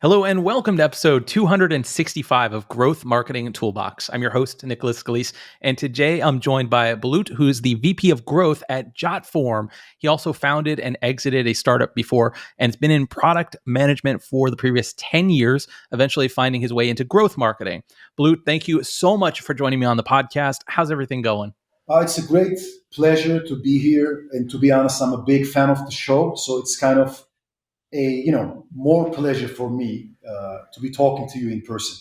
Hello and welcome to episode 265 of Growth Marketing Toolbox. I'm your host, Nicholas Scalise, and today I'm joined by Bulut, who's the VP of Growth at Jotform. He also founded and exited a startup before and has been in product management for the previous 10 years, eventually finding his way into growth marketing. Bulut, thank you so much for joining me on the podcast. How's everything going? It's a great pleasure to be here, and to be honest, I'm a big fan of the show, so it's kind of more pleasure for me to be talking to you in person.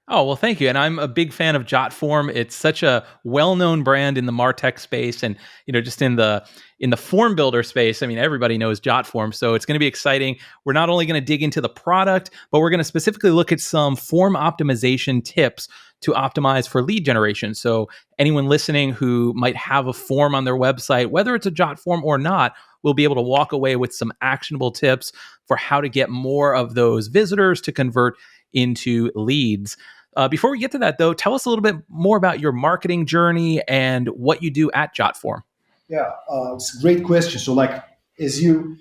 Oh, well, thank you. And I'm a big fan of Jotform. It's such a well-known brand in the MarTech space and, just in the form builder space. I mean, everybody knows Jotform. So it's going to be exciting. We're not only going to dig into the product, but we're going to specifically look at some form optimization tips to optimize for lead generation. So anyone listening who might have a form on their website, whether it's a Jotform or not, will be able to walk away with some actionable tips for how to get more of those visitors to convert into leads. Before we get to that, though, tell us a little bit more about your marketing journey and what you do at Jotform. Yeah, it's a great question. So, as you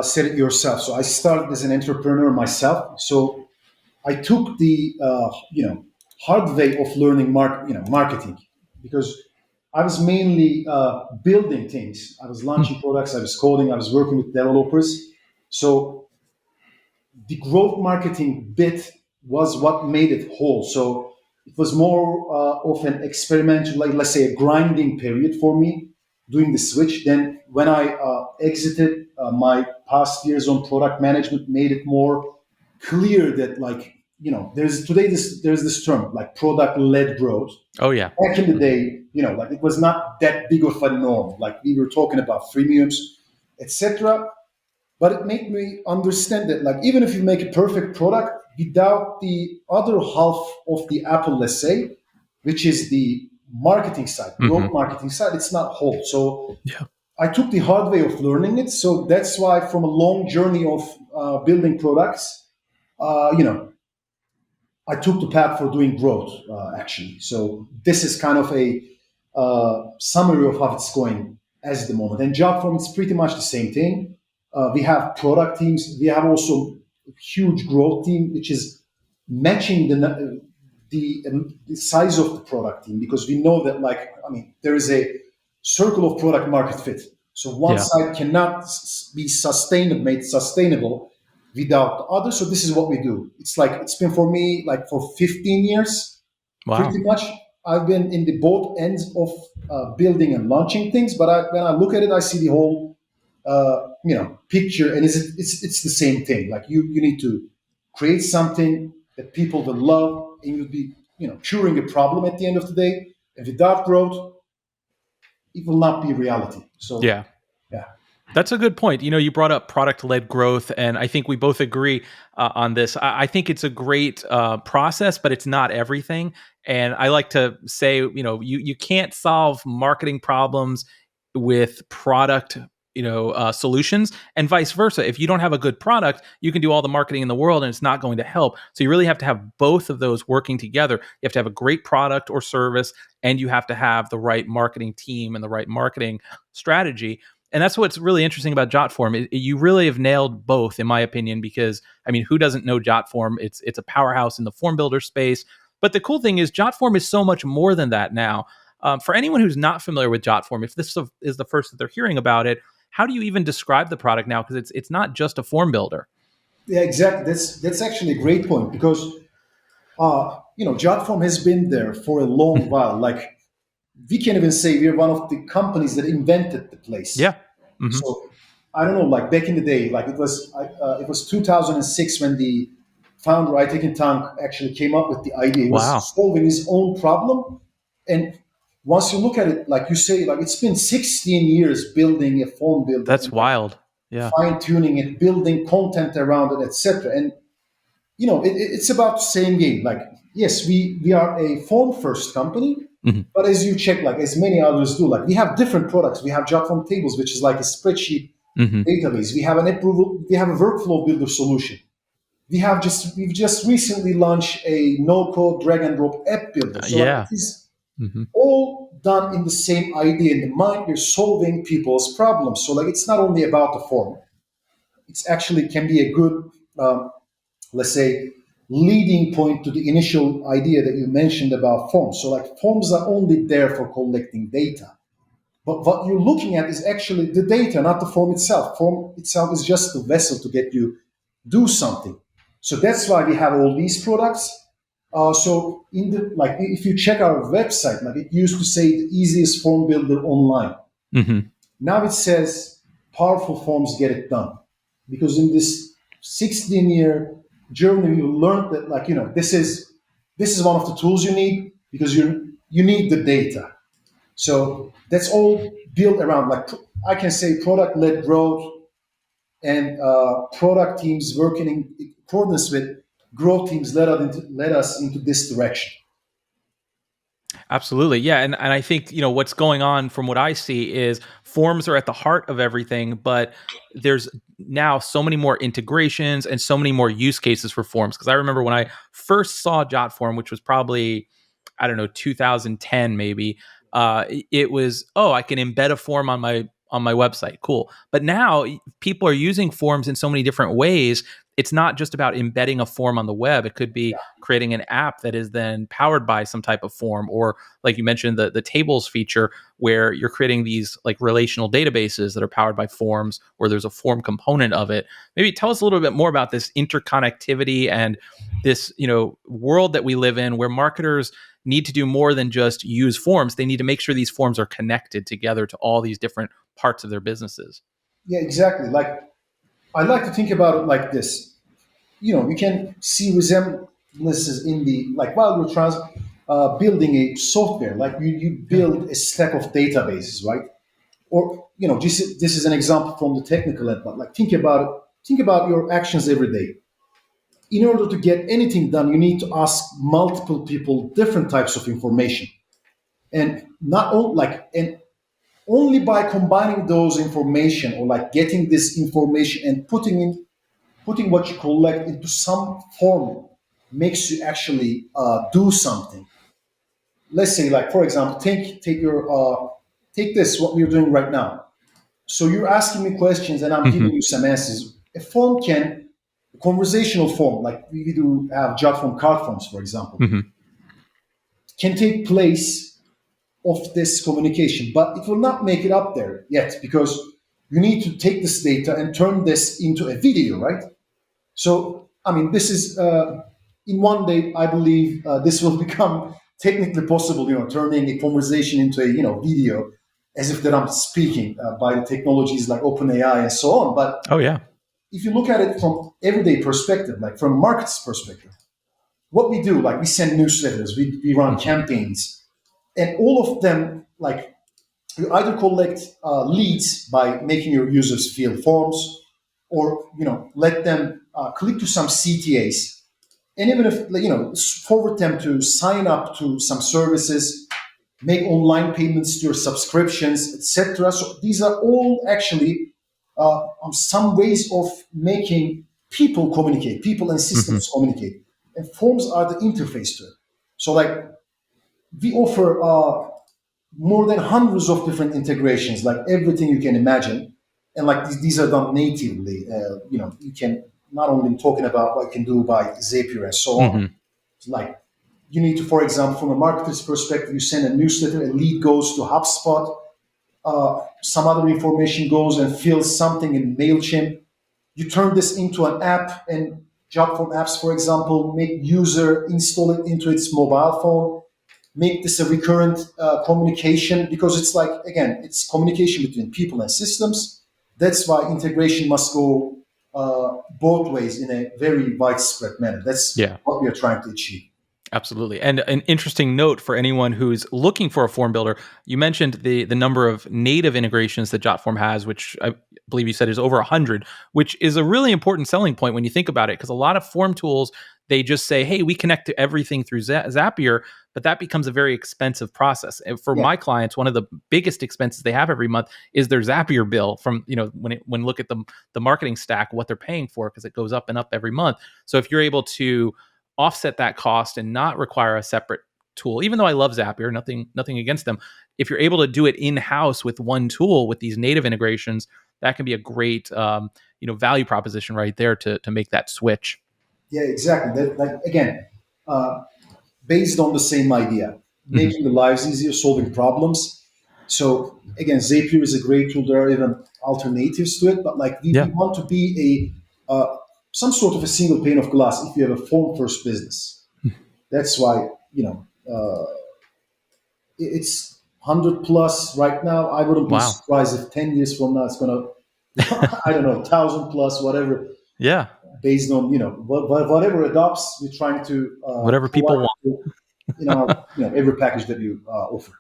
said it yourself, so I started as an entrepreneur myself. So I took the hard way of learning marketing, because I was mainly building things. I was launching products. I was coding. I was working with developers. So the growth marketing bit was what made it whole. So it was more of an experimental, like let's say a grinding period for me doing the switch. Then when I exited, my past years on product management made it more clear that there's this term like product led growth. Oh, yeah. Back in the day, it was not that big of a norm. Like we were talking about freemiums, etc. But it made me understand that, like, even if you make a perfect product, without the other half of the apple, let's say, which is the marketing side, growth marketing side, it's not whole. So Yeah. I took the hard way of learning it. So that's why, from a long journey of building products, I took the path for doing growth, actually. So this is kind of a summary of how it's going as the moment. And Jotform is pretty much the same thing. We have product teams. We have also a huge growth team, which is matching the size of the product team, because we know that, there is a circle of product market fit. So one side cannot be made sustainable without the other. So this is what we do. It's been for me like for 15 years, Wow. pretty much. I've been in the both ends of building and launching things, but when I look at it, I see the whole picture, and it's the same thing. Like you need to create something that people will love, and you'll be curing a problem at the end of the day. And without growth, it will not be reality. So Yeah. yeah. That's a good point. You brought up product-led growth, and I think we both agree on this. I think it's a great process, but it's not everything. And I like to say, you can't solve marketing problems with product, solutions, and vice versa. If you don't have a good product, you can do all the marketing in the world, and it's not going to help. So you really have to have both of those working together. You have to have a great product or service, and you have to have the right marketing team and the right marketing strategy. And that's what's really interesting about Jotform. You really have nailed both, in my opinion, because who doesn't know Jotform? It's a powerhouse in the form builder space. But the cool thing is, Jotform is so much more than that now. For anyone who's not familiar with Jotform, if this is the first that they're hearing about it, how do you even describe the product now? Because it's not just a form builder. Yeah, exactly. That's actually a great point, because Jotform has been there for a long while. Like, we can even say we're one of the companies that invented the place. Yeah. So I don't know, like back in the day, like it was 2006 when the founder, I think, in Tank actually came up with the idea. He Wow. was solving his own problem, and once you look at it, like you say, like it's been 16 years building a phone builder. That's wild. Yeah. Fine tuning it, building content around it, etc. And it's about the same game. Like, yes, we are a phone first company, but as you check, like as many others do, like we have different products. We have Jotform Tables, which is like a spreadsheet database. We have we have a workflow builder solution. We've just recently launched a no-code drag and drop app builder. So Yeah. it is all done in the same idea in the mind. You're solving people's problems. So like it's not only about the form. It's actually can be a good let's say, leading point to the initial idea that you mentioned about forms. So like forms are only there for collecting data. But what you're looking at is actually the data, not the form itself. Form itself is just the vessel to get you do something. So that's why we have all these products. So in the like, if you check our website, like it used to say the easiest form builder online. Mm-hmm. Now it says powerful forms get it done. Because in this 16-year journey, we learned that like this is one of the tools you need because you need the data. So that's all built around, like I can say, product-led growth and product teams working in accordance with growth teams led us into this direction. Absolutely. Yeah. And I think, what's going on from what I see is forms are at the heart of everything, but there's now so many more integrations and so many more use cases for forms. Because I remember when I first saw Jotform, which was probably, I don't know, 2010 maybe, it was, oh, I can embed a form on my website. Cool. But now people are using forms in so many different ways. It's not just about embedding a form on the web. It could be creating an app that is then powered by some type of form, or like you mentioned, the tables feature where you're creating these like relational databases that are powered by forms, or there's a form component of it. Maybe tell us a little bit more about this interconnectivity and this, world that we live in where marketers need to do more than just use forms. They need to make sure these forms are connected together to all these different parts of their businesses. Yeah, exactly. Like I like to think about it like this. You can see resemblances in the like while you're building a software, like you Yeah. build a stack of databases, right? Or this is an example from the technical end, but like think about your actions every day. In order to get anything done, you need to ask multiple people different types of information, and not all like and only by combining those information or like getting this information and putting what you collect into some form makes you actually do something. Let's say, like for example, take this what we're doing right now. So you're asking me questions and I'm giving Hmm. you some answers. A conversational form, like we do have Jotform card forms, for example, Hmm. can take place of this communication, but it will not make it up there yet because you need to take this data and turn this into a video, right? So, I mean, this is in one day, I believe this will become technically possible. Turning a conversation into a video, as if that I'm speaking by the technologies like OpenAI and so on. But Oh yeah. if you look at it from everyday perspective, like from a market's perspective, what we do, like we send newsletters, we run Hmm. campaigns, and all of them, like you either collect leads by making your users fill forms, or let them click to some CTAs, and even if forward them to sign up to some services, make online payments to your subscriptions, etc. So these are all actually some ways of making people and Hmm. systems communicate, and forms are the interface to it. So like we offer more than hundreds of different integrations, like everything you can imagine, and like these are done natively. You can not only talking about what you can do by Zapier and so on. Hmm. Like you need to, for example, from a marketer's perspective, you send a newsletter, a lead goes to HubSpot, some other information goes and fills something in Mailchimp. You turn this into an app, and Jotform apps, for example, make user install it into its mobile phone, make this a recurrent communication, because it's like, again, it's communication between people and systems. That's why integration must go both ways in a very widespread manner. That's Yeah. what we are trying to achieve. Absolutely. And an interesting note for anyone who's looking for a form builder, you mentioned the number of native integrations that Jotform has, which I believe you said is over 100, which is a really important selling point when you think about it, because a lot of form tools, they just say, hey, we connect to everything through Zapier, but that becomes a very expensive process. And for Yeah, my clients, one of the biggest expenses they have every month is their Zapier bill from, when look at the marketing stack, what they're paying for, because it goes up and up every month. So if you're able to offset that cost and not require a separate tool, even though I love Zapier, nothing against them, if you're able to do it in house with one tool with these native integrations, that can be a great value proposition right there to make that switch. Yeah, exactly. That, like again, uh, based on the same idea, Hmm. making the lives easier, solving problems. So again, Zapier is a great tool. There are even alternatives to it, but like we Yeah. want to be a some sort of a single pane of glass if you have a form first business. That's why it's 100 plus right now. I wouldn't be Wow. surprised if 10 years from now it's gonna I don't know 1,000 plus whatever Yeah. based on whatever adopts we're trying to Whatever people provide want. in our every package that you offer.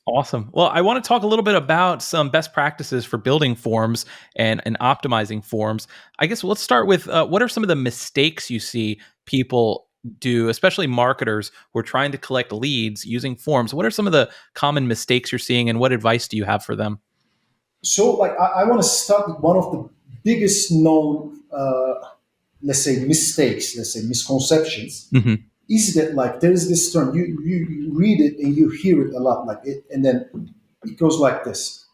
Awesome. Well, I want to talk a little bit about some best practices for building forms and optimizing forms. I guess let's start with what are some of the mistakes you see people do, especially marketers who are trying to collect leads using forms? What are some of the common mistakes you're seeing, and what advice do you have for them? So, like, I want to start with one of the biggest known, let's say, mistakes, let's say, misconceptions, Hmm. is that like there is this term you read it and you hear it a lot, like it, and then it goes like this: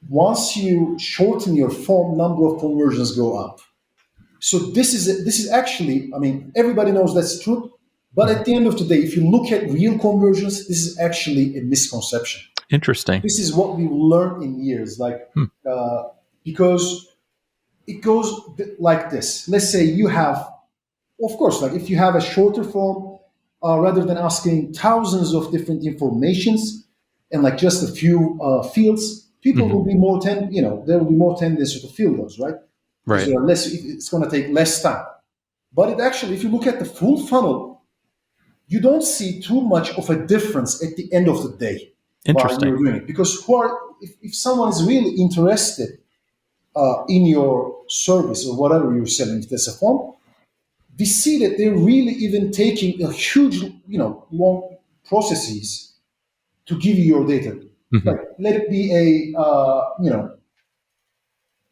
once you shorten your form, number of conversions go up. So this is actually, I mean, everybody knows that's true, but Hmm. at the end of the day, if you look at real conversions, this is actually a misconception. Interesting. This is what we've learned in years, like Hmm. uh, because it goes like this. Let's say you have, of course, like if you have a shorter form, rather than asking thousands of different informations and like just a few fields, people will Hmm. be more there will be more tendency to fill those, right? Because Right. there are less. It's going to take less time. But it actually, if you look at the full funnel, you don't see too much of a difference at the end of the day while Interesting. you're doing it. Because if someone is really interested in your service or whatever you're selling, if there's a form, we see that they're really even taking a huge, long processes to give you your data. Hmm. Like, let it be a,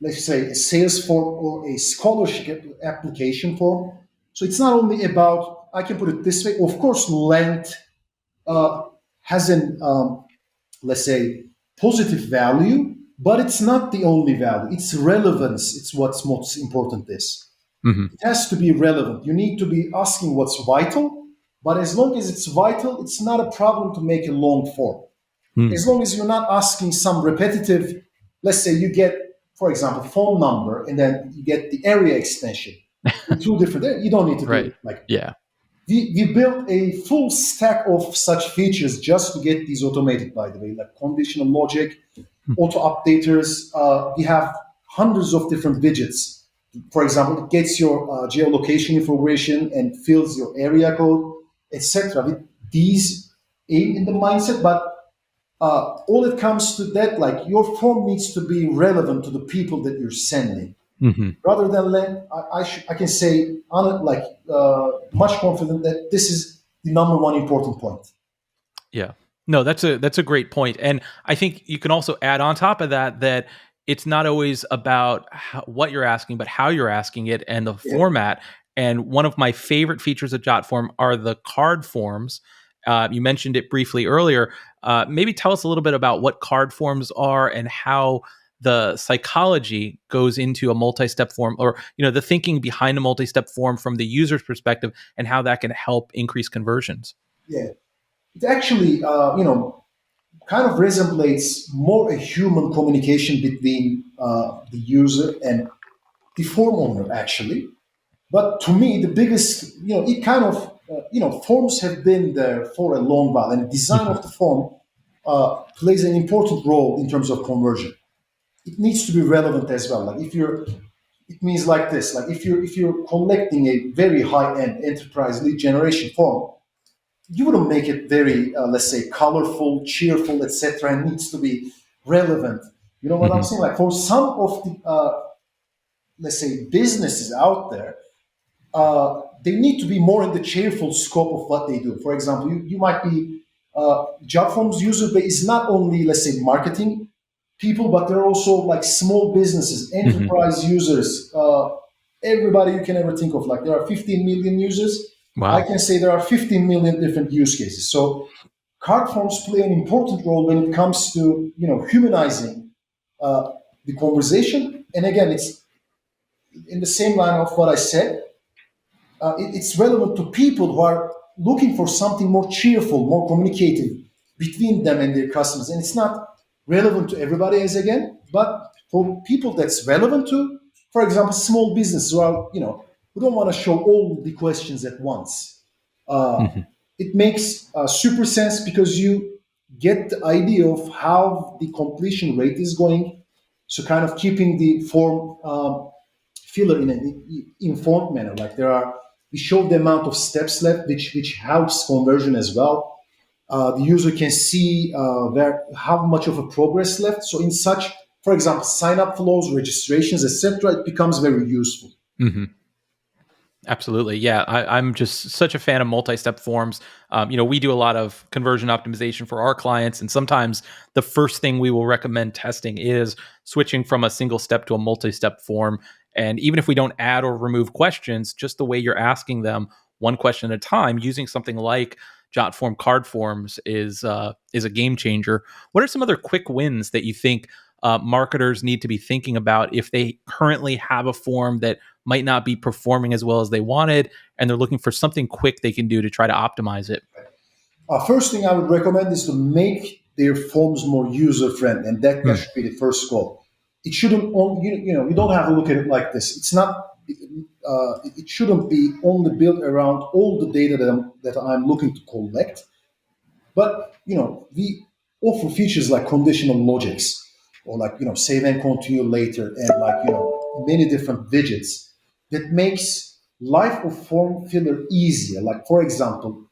let's say a sales form or a scholarship application form. So it's not only about, I can put it this way, of course, length uh, has an, let's say, positive value, but it's not the only value. It's relevance. It's what's most important is. Hmm. It has to be relevant. You need to be asking what's vital, but as long as it's vital, it's not a problem to make a long form. Hmm. As long as you're not asking some repetitive, let's say you get, for example, phone number and then you get the area extension in two different, you don't need to do Right. it. Like Yeah. we built a full stack of such features just to get these automated, by the way, like conditional logic, auto updaters. We have hundreds of different widgets. For example, it gets your geolocation information and fills your area code, etc. With these in the mindset, but all it comes to that, like your form needs to be relevant to the people that you're sending. Hmm. Rather than I can say much confident that this is the number one important point. Yeah. No, that's a great point, and I think you can also add on top of that that it's not always about what you're asking, but how you're asking it and the Yeah, format. And one of my favorite features of Jotform are the card forms. You mentioned it briefly earlier. Maybe tell us a little bit about what card forms are and how the psychology goes into a multi-step form, or the thinking behind a multi-step form from the user's perspective, and how that can help increase conversions. yeah. It actually, kind of resembles more a human communication between the user and the form owner, actually. But to me, the biggest, it kind of, forms have been there for a long while, and design Hmm. of the form plays an important role in terms of conversion. It needs to be relevant as well. Like if you're, it means like this. Like if you're collecting a very high end enterprise lead generation form, you wouldn't make it very, let's say, colorful, cheerful, etc. And needs to be relevant. You know what I'm Hmm. saying? Like for some of the, let's say, businesses out there, they need to be more in the cheerful scope of what they do. For example, you might be Jotform's user base is not only, let's say, marketing people, but they're also like small businesses, Hmm. enterprise users, everybody you can ever think of. Like there are 15 million users. I Wow. can say there are 15 million different use cases. So card forms play an important role when it comes to humanizing uh, the conversation. And again, in the same line of what I said, it's relevant to people who are looking for something more cheerful, more communicative between them and their customers. And it's not relevant to everybody, as again, but for people that's relevant to, for example, small businesses who are, who don't want to show all the questions at once. Hmm. It makes super sense because you get the idea of how the completion rate is going. So kind of keeping the form filler in an informed manner. Like we show the amount of steps left, which helps conversion as well. The user can see how much of a progress left. So in such, for example, sign up flows, registrations, etc., it becomes very useful. Hmm. Absolutely. Yeah. I'm just such a fan of multi-step forms. We do a lot of conversion optimization for our clients. And sometimes the first thing we will recommend testing is switching from a single step to a multi-step form. And even if we don't add or remove questions, just the way you're asking them one question at a time, using something like Jotform card forms is a game changer. What are some other quick wins that you think marketers need to be thinking about if they currently have a form that might not be performing as well as they wanted, and they're looking for something quick they can do to try to optimize it? First thing I would recommend is to make their forms more user friendly, and that Hmm. should be the first goal. It shouldn't only, you don't have to look at it like this. It's not. It shouldn't be only built around all the data that I'm looking to collect. But we offer features like conditional logics, or like save and continue later, and like many different widgets that makes life of form filler easier. Like for example,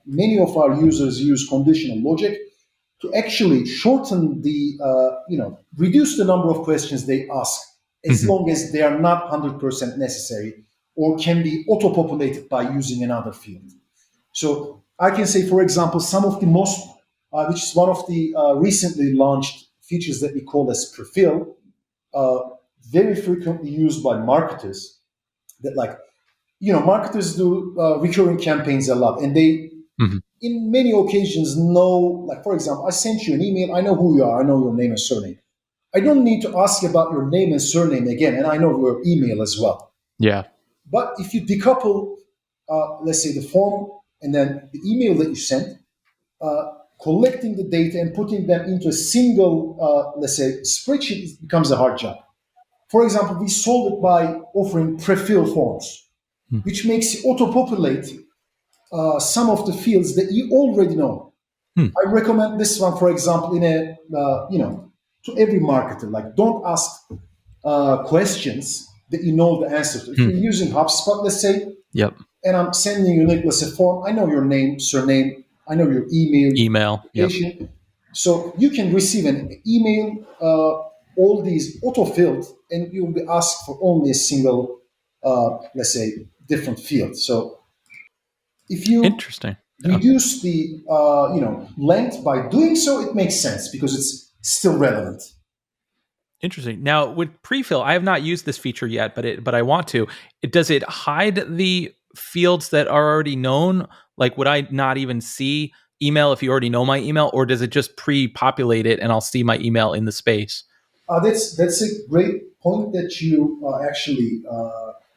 many of our users use conditional logic to actually shorten the reduce the number of questions they ask, as Hmm. long as they are not 100% necessary or can be auto populated by using another field. So I can say, for example, some of the most, which is one of the recently launched features that we call as PreFill, uh, very frequently used by marketers. That like, marketers do recurring campaigns a lot, and they, Hmm. in many occasions, know, like for example, I sent you an email, I know who you are, I know your name and surname. I don't need to ask about your name and surname again, and I know your email as well. Yeah. But if you decouple, let's say, the form and then the email that you sent, collecting the data and putting them into a single, let's say, spreadsheet, becomes a hard job. For example, we solve it by offering pre-fill forms, Hmm. which makes it auto-populate some of the fields that you already know. Hmm. I recommend this one, for example, in to every marketer. Like, don't ask questions that you know the answer to. If Hmm. you're using HubSpot, let's say, Yep. and I'm sending you, Nicholas, a form, I know your name, surname, I know your email, Email. Yep. location. So you can receive an email, all these auto-filled, and you'll be asked for only a single, let's say, different field. So if you Interesting. Yeah. reduce the length by doing so, it makes sense because it's still relevant. Interesting. Now with prefill, I have not used this feature yet, but I want to. Does it hide the fields that are already known? Like, would I not even see email if you already know my email, or does it just pre-populate it and I'll see my email in the space? That's a great point that you actually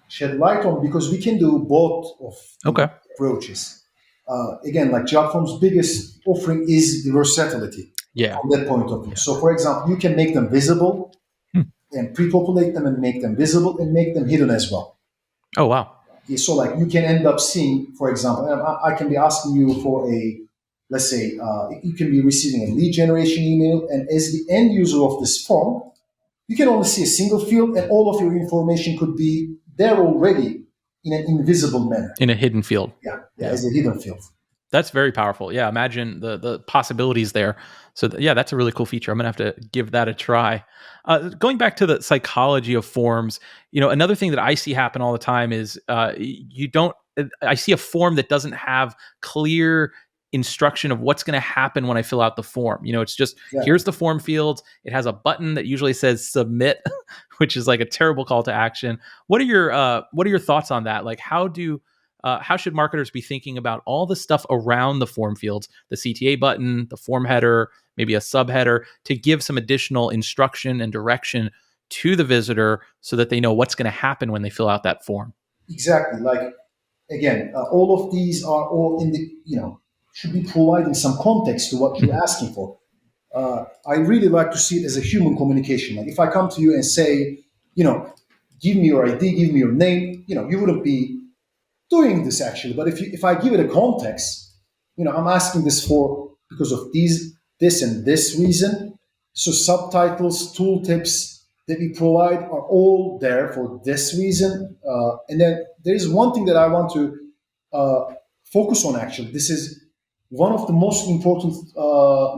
shed light on, because we can do both of the Okay. approaches. Again, like Jotform's biggest offering is the versatility Yeah. from that point of view. Yeah. So, for example, you can make them visible Hmm. and pre-populate them and make them visible and make them hidden as well. Oh wow. Yeah, so, like, you can end up seeing, for example, and I can be asking you for let's say, you can be receiving a lead generation email, and as the end user of this form, you can only see a single field, and all of your information could be there already in an invisible manner. In a hidden field. Yeah, yeah, Yeah. as a hidden field. That's very powerful. Yeah, imagine the possibilities there. So yeah, that's a really cool feature. I'm gonna have to give that a try. Going back to the psychology of forms, another thing that I see happen all the time is you don't. I see a form that doesn't have clear instruction of what's going to happen when I fill out the form. It's just Yeah. here's the form fields. It has a button that usually says submit, which is like a terrible call to action. What are your thoughts on that? Like, how should marketers be thinking about all the stuff around the form fields, the CTA button, the form header, maybe a subheader, to give some additional instruction and direction to the visitor so that they know what's going to happen when they fill out that form. Exactly. Like again, all of these are all in the should be providing some context to what you're asking for. I really like to see it as a human communication. Like if I come to you and say, give me your ID, give me your name, you wouldn't be doing this actually. But if I give it a context, I'm asking this for because of this and this reason. So subtitles, tooltips that we provide are all there for this reason. And then there is one thing that I want to focus on actually. This is one of the most important,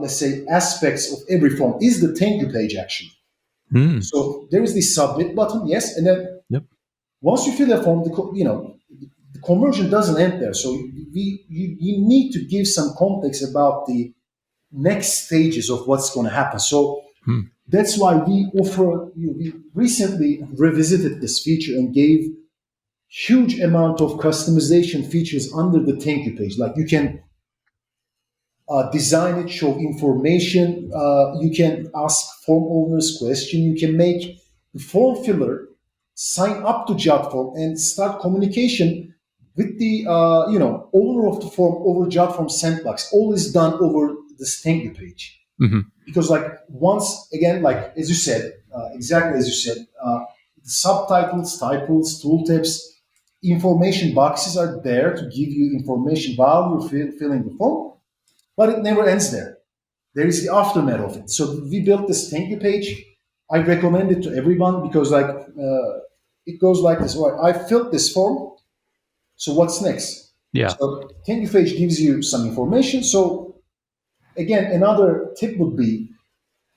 let's say, aspects of every form is the thank you page actually. Mm. So there is the submit button, yes, and then once you fill the form, the conversion doesn't end there. So you need to give some context about the next stages of what's going to happen. So that's why we offer. We recently revisited this feature and gave huge amount of customization features under the thank you page. Like you can design it, show information. You can ask form owners question. You can make the form filler sign up to Jotform and start communication with the owner of the form over Jotform sandbox. All is done over this thank you page. Mm-hmm. Because like once again, like as you said, exactly as you said, the subtitles, titles, tooltips, information boxes are there to give you information while you're filling the form. But it never ends there. There is the aftermath of it. So we built this thank you page. I recommend it to everyone because it goes like this. All right, I filled this form. So what's next? Yeah. So thank you page gives you some information. So again, another tip would be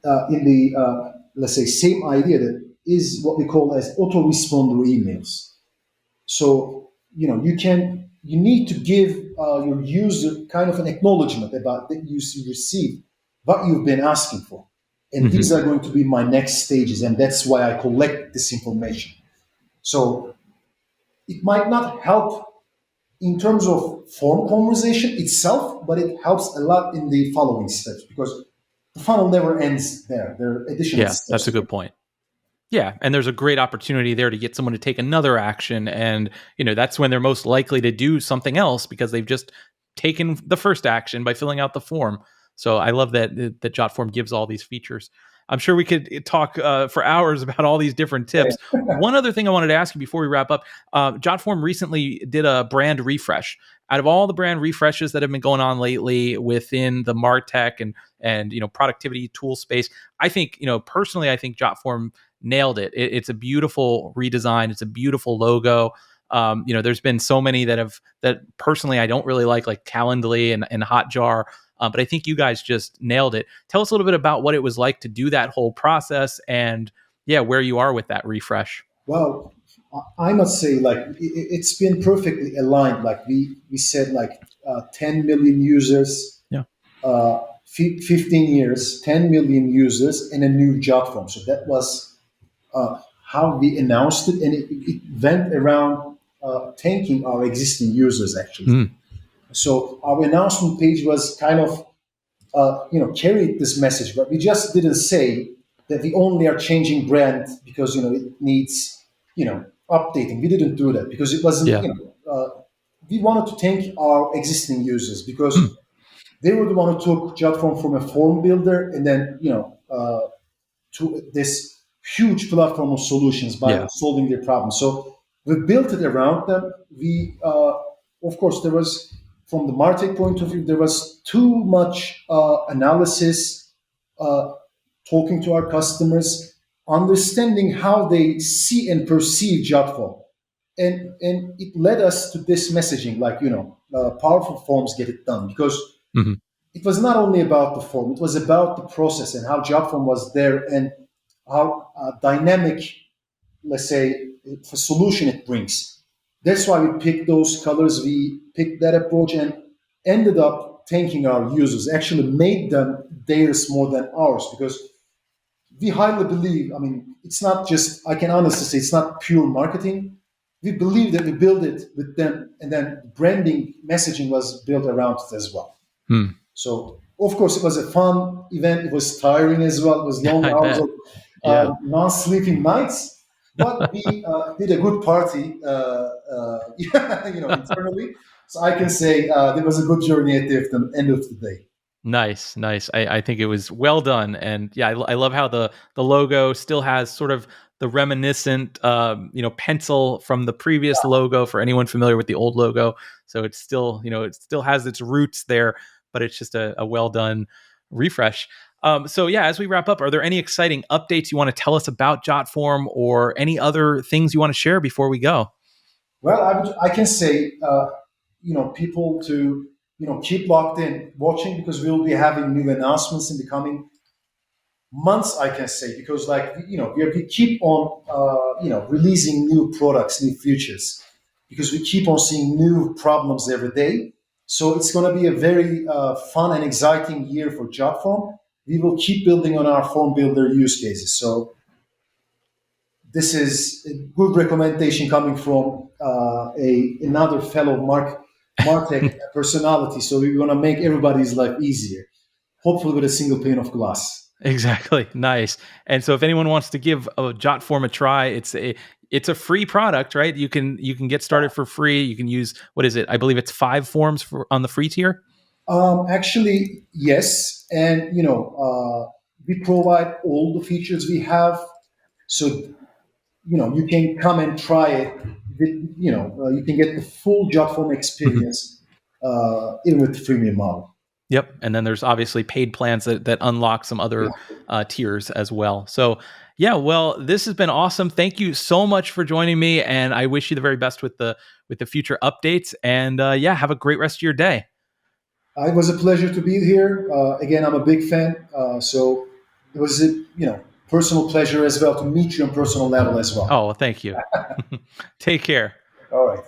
in the let's say same idea that is what we call as autoresponder emails. So you need to give your user kind of an acknowledgement about that you received what you've been asking for, and these are going to be my next stages, and that's why I collect this information. So it might not help in terms of form conversation itself, but it helps a lot in the following steps because the funnel never ends there. There are additional steps. That's a good point. Yeah, and there's a great opportunity there to get someone to take another action, and that's when they're most likely to do something else because they've just taken the first action by filling out the form. So I love that Jotform gives all these features. I'm sure we could talk for hours about all these different tips. One other thing I wanted to ask you before we wrap up, Jotform recently did a brand refresh. Out of all the brand refreshes that have been going on lately within the MarTech and productivity tool space, I think personally, I think Jotform nailed it. It's a beautiful redesign. It's a beautiful logo. There's been so many that personally I don't really like Calendly and Hotjar. But I think you guys just nailed it. Tell us a little bit about what it was like to do that whole process and where you are with that refresh. Well, I must say it's been perfectly aligned. Like we said 10 million users, 15 years, 10 million users and a new Jotform. So that was how we announced it, and it went around thanking our existing users actually. So our announcement page was kind of carried this message, but we just didn't say that we only are changing brand because it needs updating. We didn't do that because it wasn't. We wanted to thank our existing users because they were the one who took Jotform from a form builder and then to this huge platform of solutions by solving their problems. So we built it around them. We, of course, there was, from the MarTech point of view, there was too much analysis, talking to our customers, understanding how they see and perceive Jotform. And it led us to this messaging, powerful forms get it done, because it was not only about the form, it was about the process and how Jotform was there and how dynamic, let's say, a solution it brings. That's why we picked those colors, we picked that approach and ended up thanking our users, actually made them theirs more than ours, because we highly believe, it's not just, I can honestly say, it's not pure marketing. We believe that we build it with them, and then branding messaging was built around it as well. So, of course, it was a fun event. It was tiring as well. It was long hours Yeah. non-sleeping nights, but we did a good party, internally. So I can say there was a good journey at the end of the day. Nice, nice. I think it was well done, and yeah, I love how the logo still has sort of the reminiscent, pencil from the previous logo for anyone familiar with the old logo. So it's still, it still has its roots there, but it's just a well done refresh. So yeah, as we wrap up, are there any exciting updates you want to tell us about Jotform, or any other things you want to share before we go? Well, I can say, people to, keep locked in watching, because we'll be having new announcements in the coming months, I can say, because like, we keep on, releasing new products, new features, because we keep on seeing new problems every day. So it's going to be a very fun and exciting year for Jotform. We will keep building on our form builder use cases. So this is a good recommendation coming from another fellow Martech personality. So we're going to make everybody's life easier, hopefully with a single pane of glass. Exactly. Nice. And so if anyone wants to give a Jotform a try, it's a free product, right? You can get started for free. You can use, what is it? I believe it's 5 forms for on the free tier. Actually, yes, and we provide all the features we have, so you can come and try it. You can get the full Jotform Mhm. experience, even with the freemium model. Yep. And then there's obviously paid plans that unlock some other tiers as well. So yeah, well, this has been awesome. Thank you so much for joining me, and I wish you the very best with the future updates. And yeah, have a great rest of your day. It was a pleasure to be here. Again, I'm a big fan, so it was a personal pleasure as well to meet you on personal level as well. Oh, well, thank you. Take care. All right.